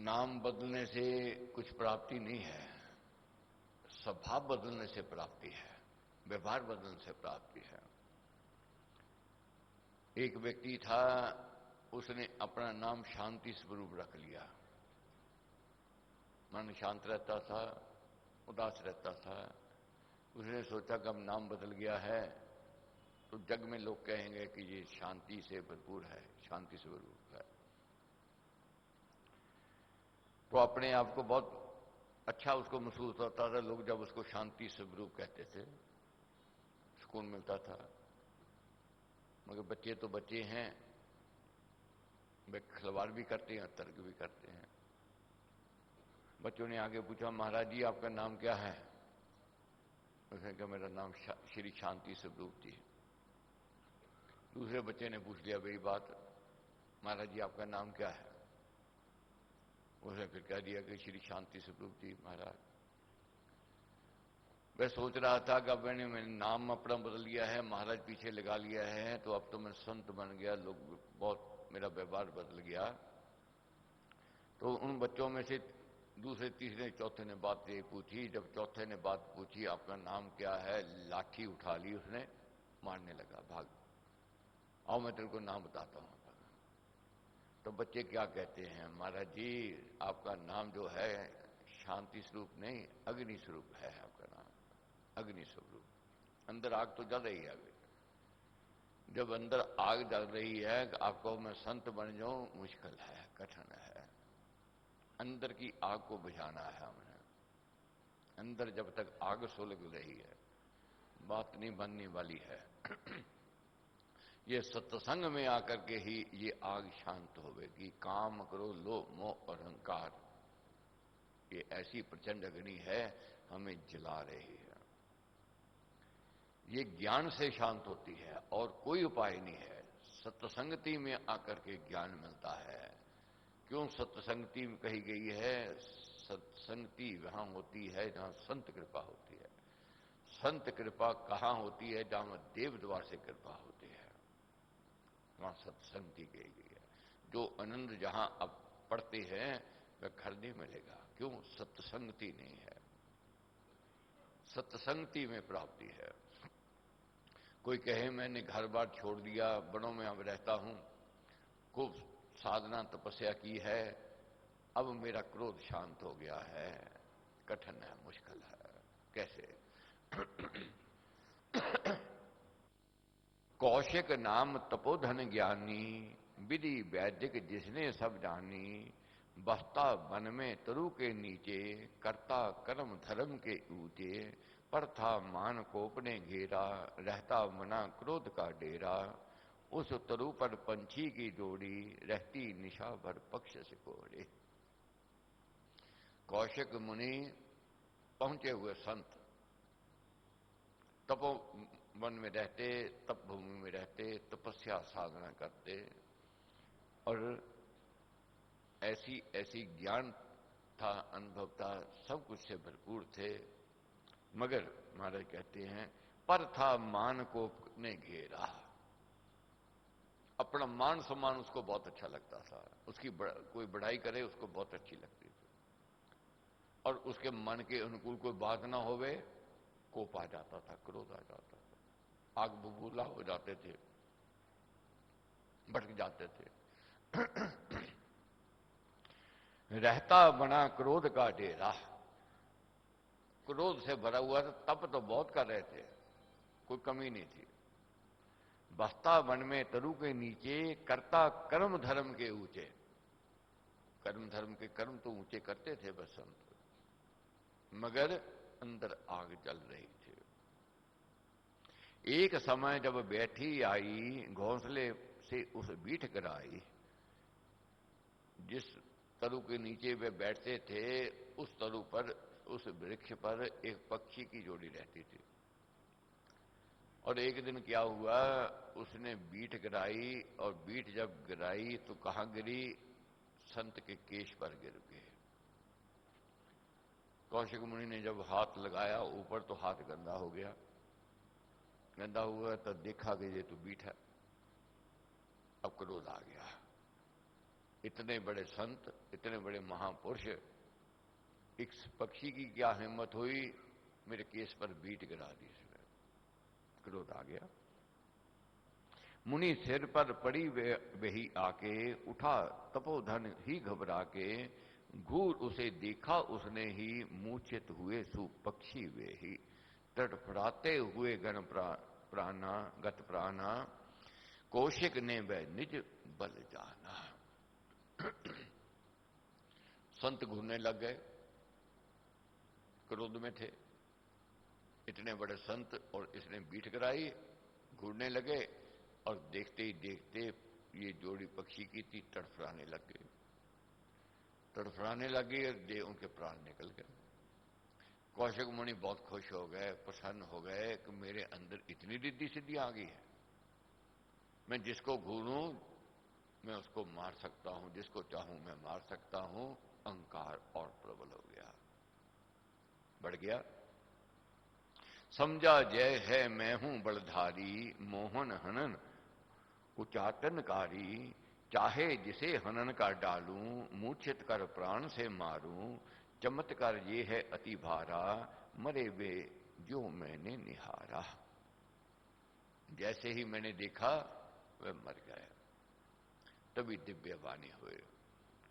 नाम बदलने से कुछ प्राप्ति नहीं है, स्वभाव बदलने से प्राप्ति है, व्यवहार बदलने से प्राप्ति है। एक व्यक्ति था, उसने अपना नाम शांति स्वरूप रख लिया। मन शांत रहता था, उदास रहता था। उसने सोचा कि अब नाम बदल गया है तो जग में लोग कहेंगे कि ये शांति से भरपूर है, शांति स्वरूप है। तो अपने आप को बहुत अच्छा उसको महसूस होता था। लोग जब उसको शांति स्वरूप कहते थे, सुकून मिलता था। मगर बच्चे तो बच्चे हैं, वे खिलवाड़ भी करते हैं, तर्क भी करते हैं। बच्चों ने आगे पूछा, महाराज जी आपका नाम क्या है? उसने कहा मेरा नाम श्री शांति स्वरूप जी। दूसरे बच्चे ने पूछ लिया वही बात, महाराज जी आपका नाम क्या है? उसने फिर कह दिया कि श्री शांति स्वरूप जी महाराज। वह सोच रहा था कि अब मैंने नाम अपना बदल लिया है, महाराज पीछे लगा लिया है, तो अब तो मैं संत बन गया, लोग बहुत, मेरा व्यवहार बदल गया। तो उन बच्चों में से दूसरे तीसरे चौथे ने बात ये पूछी। जब चौथे ने बात पूछी आपका नाम क्या है, लाठी उठा ली उसने, मारने लगा, भाग। आओ मैं तेरे को नाम बताता हूं। तो बच्चे क्या कहते हैं, महाराज जी आपका नाम जो है शांति स्वरूप नहीं, अग्नि स्वरूप है आपका नाम, अग्नि स्वरूप। अंदर आग तो जल रही है। जब अंदर आग जल रही है, आपको मैं संत बन जाऊं, मुश्किल है, कठिन है। अंदर की आग को बुझाना है हमने। अंदर जब तक आग सुलग रही है, बात नहीं बनने वाली है। ये सत्संग में आकर के ही ये आग शांत होवेगी। काम, क्रोध, लोभ, मोह और अहंकार, ये ऐसी प्रचंड अग्नि है, हमें जला रही है। ये ज्ञान से शांत होती है और कोई उपाय नहीं है। सत्संगति में आकर के ज्ञान मिलता है। क्यों सत्संगति में कही गई है? सत्संगति वहां होती है जहां संत कृपा होती है। संत कृपा कहां होती है? जहां देव द्वार से कृपा होती है, वहां सत्संगति कही गई है। जो आनंद जहां अब पढ़ते हैं वह घर नहीं मिलेगा। क्यों? सत्संगति नहीं है। सत्संगति में प्राप्ति है। कोई कहे मैंने घर बार छोड़ दिया, बड़ों में अब रहता हूं, खूब साधना तपस्या की है, अब मेरा क्रोध शांत हो गया है, कठिन है, मुश्किल है। कैसे? कौशिक नाम तपोधन ज्ञानी, विधि वैदिक जिसने सब जानी। बसता वन में तरु के नीचे, करता कर्म धर्म के ऊंचे। पर था मान कोप ने घेरा, रहता मना क्रोध का डेरा। उस तरु पर पंछी की जोड़ी, रहती निशा भर पक्ष से कोड़े। कौशिक मुनि पहुंचे हुए संत, तपो वन में रहते, तप भूमि में रहते, तपस्या साधना करते और ऐसी ऐसी ज्ञान था, अनुभव था, सब कुछ से भरपूर थे। मगर महाराज कहते हैं पर था मान को ने घेरा। अपना मान सम्मान उसको बहुत अच्छा लगता था, उसकी कोई बढ़ाई करे उसको बहुत अच्छी लगती थी। और उसके मन के अनुकूल कोई बात ना होवे, कोप आ जाता था, क्रोध आ जाता था, आग बबूला हो जाते थे, भटक जाते थे। रहता बना क्रोध का डेरा। क्रोध से भरा हुआ था, तप तो बहुत कर रहे थे, कोई कमी नहीं थी। बसता वन में तरु के नीचे, करता कर्म धर्म के ऊंचे। कर्म धर्म के कर्म तो ऊंचे करते थे बसंत, मगर अंदर आग जल रही थी। एक समय जब बैठी आई, घोंसले से उस बीठ कराई। जिस तरु के नीचे वे बैठते थे, उस तरु पर, उस वृक्ष पर एक पक्षी की जोड़ी रहती थी। और एक दिन क्या हुआ, उसने बीट गिराई, और बीट जब गिराई तो कहां गिरी? संत के केश पर गिर गए। कौशिक मुनि ने जब हाथ लगाया ऊपर तो हाथ गंदा हो गया। गंदा हुआ तो देखा कि ये तो बीट है। अब क्रोध आ गया। इतने बड़े संत, इतने बड़े महापुरुष, एक पक्षी की क्या हिम्मत हुई मेरे केस पर बीट गिरा दी। इसमें क्रोध आ गया। मुनि सिर पर पड़ी वही आके, उठा तपोधन ही घबरा के, घूर उसे देखा उसने ही, मूर्छित हुए सु पक्षी वे ही, तड़फड़ाते हुए गण प्राणा गत प्राणा, कौशिक ने वह निज बल जाना। संत घूरने लग गए, क्रोध में थे, इतने बड़े संत और इसने बीट कराई, घूरने लगे और देखते ही देखते ये जोड़ी पक्षी की थी तड़फड़ाने लग गई, तड़फड़ाने लगी और दे उनके प्राण निकल गए। कौशिक मुनि बहुत खुश हो गए, प्रसन्न हो गए कि मेरे अंदर इतनी रिद्धि सिद्धि आ गई है, मैं जिसको घूरूं मैं उसको मार सकता हूं, जिसको चाहूं मैं मार सकता हूं। अहंकार और प्रबल हो गया, बढ़ गया। समझा जय है मैं हूं बलधारी, मोहन हनन उचाटनकारी, चाहे जिसे हनन कर डालूं, मूर्छित कर प्राण से मारूं, चमत्कार ये है अति भारा, मरे वे जो मैंने निहारा। जैसे ही मैंने देखा वह मर गया। तभी दिव्य वाणी हुई।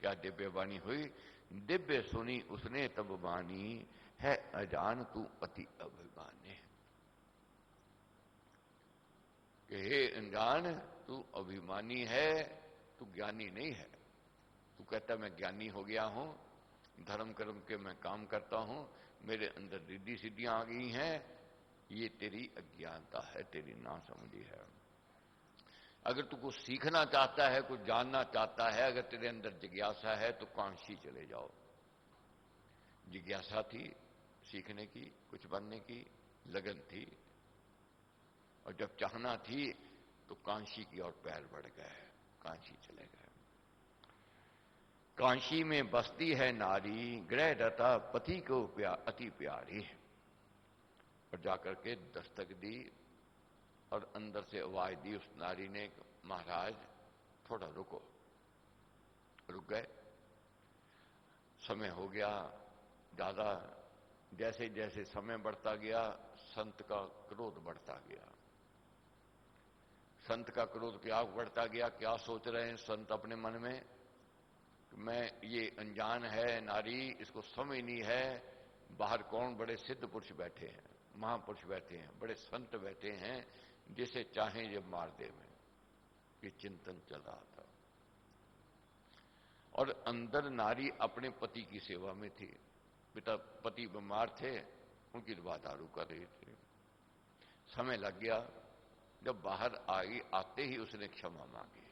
क्या दिव्य वाणी हुई? दिव्य सुनी उसने तब वाणी, है अजान तू अति अभिमानी। कि हे अनजान, तू अभिमानी है, तू ज्ञानी नहीं है। तू कहता मैं ज्ञानी हो गया हूं, धर्म कर्म के मैं काम करता हूं, मेरे अंदर रिद्धि सिद्धियां आ गई हैं, ये तेरी अज्ञानता है, तेरी नासमझी है। अगर तू कुछ सीखना चाहता है, कुछ जानना चाहता है, अगर तेरे अंदर जिज्ञासा है तो काशी चले जाओ। जिज्ञासा थी सीखने की, कुछ बनने की लगन थी, और जब चाहना थी तो काशी की ओर पैर बढ़ गए, काशी चले गए। काशी में बसती है नारी, गृह रता पति को अति प्यारी। और जाकर के दस्तक दी और अंदर से आवाज दी उस नारी ने, महाराज थोड़ा रुको। रुक गए। समय हो गया ज्यादा, जैसे जैसे समय बढ़ता गया संत का क्रोध बढ़ता गया। संत का क्रोध क्या बढ़ता गया? क्या सोच रहे हैं संत अपने मन में? मैं ये अनजान है नारी, इसको समझ नहीं है बाहर कौन बड़े सिद्ध पुरुष बैठे हैं, महापुरुष बैठे हैं, बड़े संत बैठे हैं, जिसे चाहें ये मार दे। में ये चिंतन चल रहा था। और अंदर नारी अपने पति की सेवा में थी। पिता पति बीमार थे, उनकी दवा दारू कर रही थी। समय लग गया। जब बाहर आई, आते ही उसने क्षमा मांगी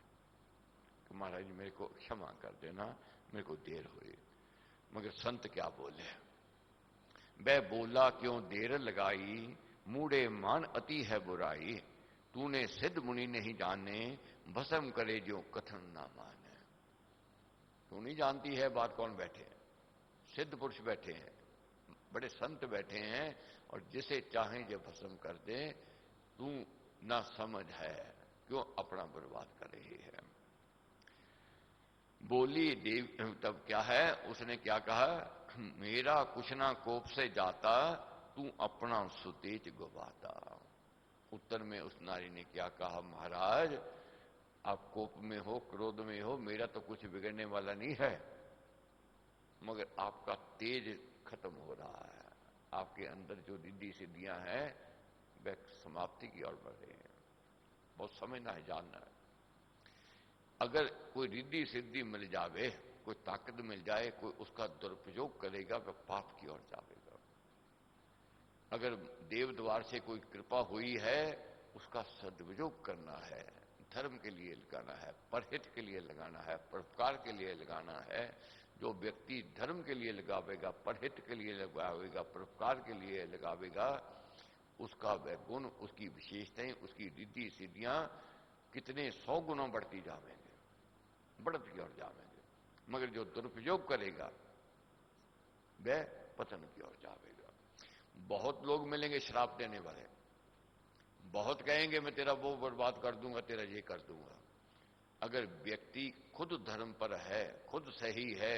कि महाराज जी मेरे को क्षमा कर देना, मेरे को देर हुई। मगर संत क्या बोले? वह बोला क्यों देर लगाई, मूढ़े मान अति है बुराई, तूने सिद्ध मुनि नहीं जाने, भस्म करे जो कथन ना माने। तू नहीं जानती है बात, कौन बैठे हैं? सिद्ध पुरुष बैठे हैं, बड़े संत बैठे हैं, और जिसे चाहें जो भस्म कर दे। तू ना समझ है, क्यों अपना बर्बाद कर रही है? बोली देव। तब क्या है उसने क्या कहा? मेरा कुछ ना कोप से जाता, तू अपना सुतेज गवाता। उत्तर में उस नारी ने क्या कहा? महाराज आप कोप में हो, क्रोध में हो, मेरा तो कुछ बिगड़ने वाला नहीं है, मगर आपका तेज खत्म हो रहा है। आपके अंदर जो रिद्धि सिद्धियां हैं वह समाप्ति की ओर बढ़ रहे हैं। बहुत समझना है, जानना है। अगर कोई रिद्धि सिद्धि मिल जावे, कोई ताकत मिल जाए, कोई उसका दुरुपयोग करेगा वह पाप की ओर जाएगा। अगर देव द्वार से कोई कृपा हुई है, उसका सदुपयोग करना है, धर्म के लिए लगाना है, परहित के लिए लगाना है, परोपकार के लिए लगाना है। जो व्यक्ति धर्म के लिए लगावेगा, परहित के लिए लगावेगा, परोपकार के लिए लगावेगा, उसका वह गुण, उसकी विशेषताएं, उसकी रिद्धि सिद्धियां कितने 100 गुना बढ़ती जावेंगे, बढ़ती और जावेंगे। मगर जो दुरुपयोग करेगा वह पतन की ओर जावेगा। बहुत लोग मिलेंगे श्राप देने वाले, बहुत कहेंगे मैं तेरा वो बर्बाद कर दूंगा, तेरा ये कर दूंगा, अगर व्यक्ति खुद धर्म पर है, खुद सही है,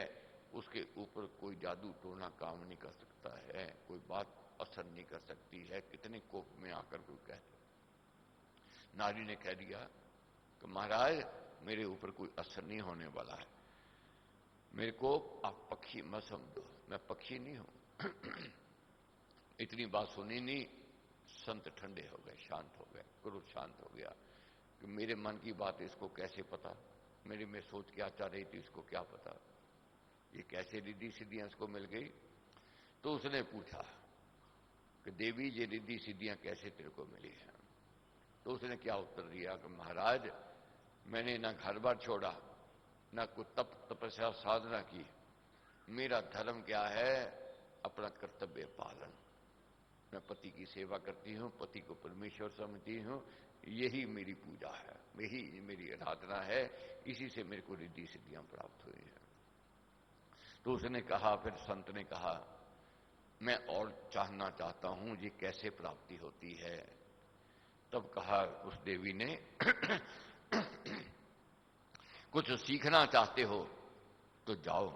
उसके ऊपर कोई जादू टोना काम नहीं कर सकता है, कोई बात असर नहीं कर सकती है। कितने कोप में आकर कोई कहते, नारी ने कह दिया कि महाराज मेरे ऊपर कोई असर नहीं होने वाला है, मेरे को आप पक्षी मत समझो, मैं पक्षी नहीं हूं। इतनी बात सुनी नहीं, संत ठंडे हो गए, शांत हो गए, क्रोध शांत हो गया कि मेरे मन की बात इसको कैसे पता, मेरी में सोच क्या चाह रही थी इसको क्या पता, ये कैसे रिद्धि सिद्धियां इसको मिल गई। तो उसने पूछा कि देवी ये रिद्धि सिद्धियां कैसे तेरे को मिली हैं? तो उसने क्या उत्तर दिया कि महाराज मैंने ना घर बार छोड़ा, ना कोई तप तपस्या साधना की, मेरा धर्म क्या है, अपना कर्तव्य पालन। मैं पति की सेवा करती हूं, पति को परमेश्वर समझती हूं, यही मेरी पूजा है, यही मेरी आराधना है, इसी से मेरे को रिद्धि सिद्धियां प्राप्त हुई हैं। तो उसने कहा, फिर संत ने कहा मैं और जानना चाहता हूं ये कैसे प्राप्ति होती है। तब कहा उस देवी ने कुछ सीखना चाहते हो तो जाओ,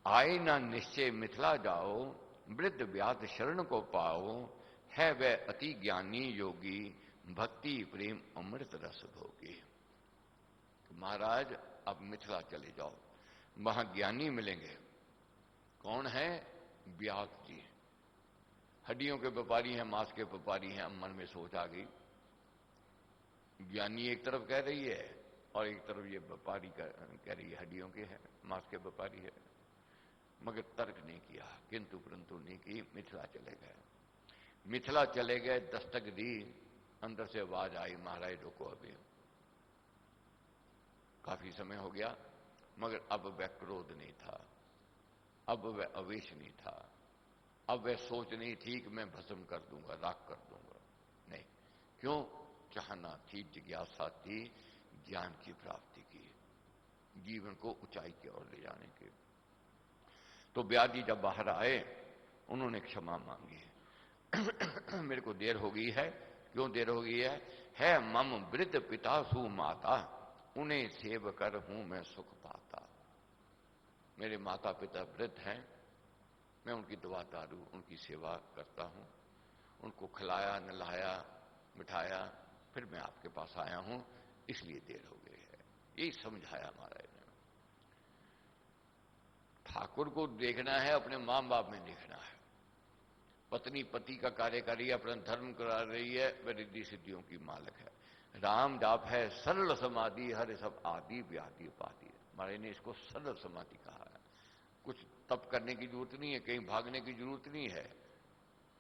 आए ना निश्चय मिथिला जाओ, वृद्ध व्याध शरण को पाओ, है वह अति ज्ञानी योगी, भक्ति प्रेम अमृत रस भोगी। महाराज अब मिथिला चले जाओ, वहां ज्ञानी मिलेंगे। कौन है? व्याध जी, हड्डियों के व्यापारी हैं, मांस के व्यापारी हैं। मन में सोच आ गई, ज्ञानी एक तरफ कह रही है और एक तरफ ये व्यापारी कह रही है, हड्डियों के हैं, मांस के व्यापारी है। मगर तर्क नहीं किया, किंतु परंतु नहीं की, मिथिला चले गए। मिथिला चले गए, दस्तक दी, अंदर से आवाज आई महाराज रुको अभी। काफी समय हो गया, मगर अब वह क्रोध नहीं था, अब वह आवेश नहीं था, अब वह सोच नहीं थी कि मैं भस्म कर दूंगा, राख कर दूंगा। नहीं, क्यों? चाहना थी, जिज्ञासा थी ज्ञान की प्राप्ति की, जीवन को ऊंचाई की ओर ले जाने की। तो व्यास जी जब बाहर आए, उन्होंने क्षमा मांगी। मेरे को देर हो गई है। क्यों देर हो गई है मम वृद्ध पिता सु माता, उन्हें सेव कर हूं मैं सुख पाता। मेरे माता पिता वृद्ध हैं, मैं उनकी दवा दारू उनकी सेवा करता हूं, उनको खिलाया नहलाया मिठाया, फिर मैं आपके पास आया हूं, इसलिए देर हो गई है। यही समझाया महाराज ने। ठाकुर को देखना है, अपने मां बाप में देखना है। पत्नी पति का कार्य कर रही है, अपना धर्म करा रही है, वह रिद्धि सिद्धियों की मालिक है। राम जाप है सरल समाधि, हर सब आदि व्याधि उपाधि। महाराज ने इसको सरल समाधि कहा है। कुछ तप करने की जरूरत नहीं है, कहीं भागने की जरूरत नहीं है।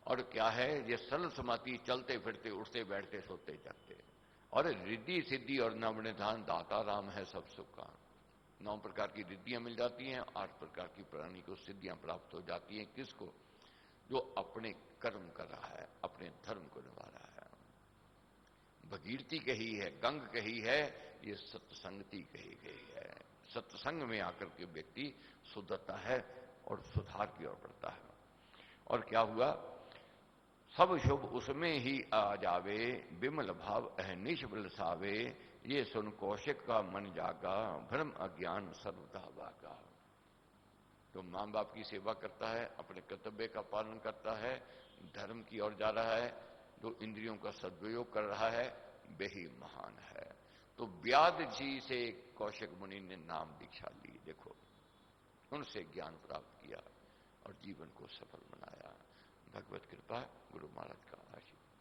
और क्या है ये सरल समाधि? चलते फिरते उठते बैठते सोते जागते। और रिद्धि सिद्धि और नवनिधान दाता राम है सब सुख का। 9 प्रकार की रिद्धियां मिल जाती हैं, 8 प्रकार की प्राणी को सिद्धियां प्राप्त हो जाती हैं। किसको? जो अपने कर्म कर रहा है, अपने धर्म को निभा रहा है। भगीरथी कही है, गंग कही है, ये सत्संगति कही गई है। सत्संग में आकर के व्यक्ति सुधरता है और सुधार की ओर बढ़ता है। और क्या हुआ? सब शुभ उसमें ही आ जावे, विमल भाव अहनिश बिलसावे, ये सुन कौशिक का मन जागा, भ्रम अज्ञान सर्वदा भागा। तो मां बाप की सेवा करता है, अपने कर्तव्य का पालन करता है, धर्म की ओर जा रहा है, जो इंद्रियों का सदुपयोग कर रहा है, वही महान है। तो व्याध जी से कौशिक मुनि ने नाम दीक्षा ली। देखो, उनसे ज्ञान प्राप्त किया और जीवन को सफल बनाया। भगवत कृपा, गुरु महाराज का आशीर्वाद।